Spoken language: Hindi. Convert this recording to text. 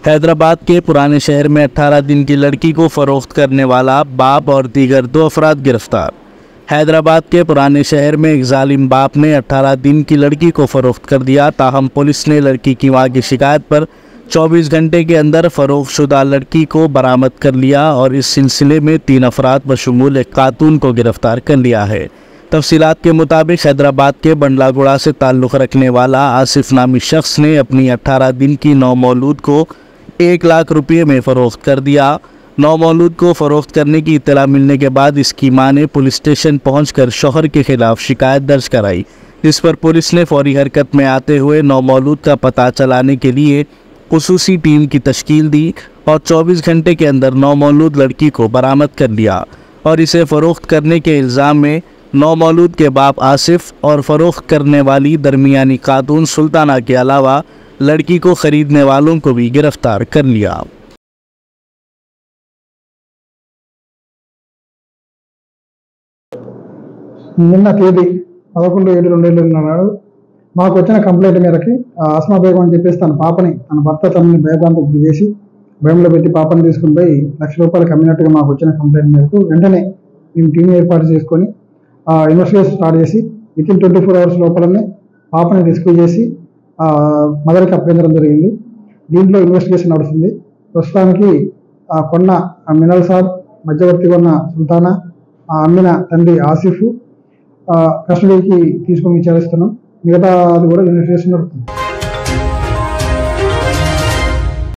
हैदराबाद के पुराने शहर में 18 दिन की लड़की को फरोख्त करने वाला बाप और दीगर 2 अफराद गिरफ्तार। हैदराबाद के पुराने शहर में एक जालिम बाप ने 18 दिन की लड़की को फरोख्त कर दिया। ताहम पुलिस ने लड़की की मां की शिकायत पर 24 घंटे के अंदर फरोख्तशुदा लड़की को बरामद कर लिया और इस सिलसिले में 3 अफराद बशमूल एक खातून को गिरफ्तार कर लिया है। तफसीलात के मुताबिक हैदराबाद के बंडलागुड़ा से ताल्लुक़ रखने वाला आसिफ नामी शख्स ने अपनी 18 दिन की नौमौलूद को 1 लाख रुपये में फ़रोख्त कर दिया। नौमौलूद को फ़रोख्त करने की इत्तला मिलने के बाद इसकी मां ने पुलिस स्टेशन पहुंचकर शौहर के खिलाफ शिकायत दर्ज कराई। इस पर पुलिस ने फौरी हरकत में आते हुए नौमौलूद का पता चलाने के लिए खुसूसी टीम की तश्कील दी और 24 घंटे के अंदर नौमौलूद लड़की को बरामद कर लिया और इसे फ़रोख्त करने के इल्ज़ाम में नौमौलूद के बाप आसिफ और फ़रोख्त करने वाली दरमियानी खातून सुल्ताना के अलावा लड़की को ख़रीदने वालों को भी गिरफ्तार कर लिया। నిన్న తేదీ 11/7/2020 నాడు మాకు వచ్చిన కంప్లైంట్ మేరకి ఆస్మా బేగం అని చెప్పేసి తన పాపని తన భర్త తనని భయభ్రాంతికి గురి చేసి భయంలో పెట్టి పాపని తీసుకుని పోయి ₹1,00,000 అమ్మినట్టుగా మాకు వచ్చిన కంప్లైంట్ మేరకు వెంటనే మేము టీం ఏర్పాటు చేసుకొని ఇన్వెస్టిగేషన్ స్టార్ట్ చేసి వితిన్ 24 అవర్స్ లోపలనే పాపని రెస్క్యూ చేసి మదర్కి అప్పగించడం జరిగింది। దీంట్లో ఇన్వెస్టిగేషన్ నడుస్తుంది। ప్రస్తుతానికి కొన్న మినల్ సాబ్, మధ్యవర్తిగా ఉన్న సుల్తానా, అమ్మిన తండ్రి ఆసిఫ్ కస్టడీకి తీసుకొని విచారిస్తున్నాం। మిగతాది కూడా ఇన్వెస్టిగేషన్ నడుస్తుంది।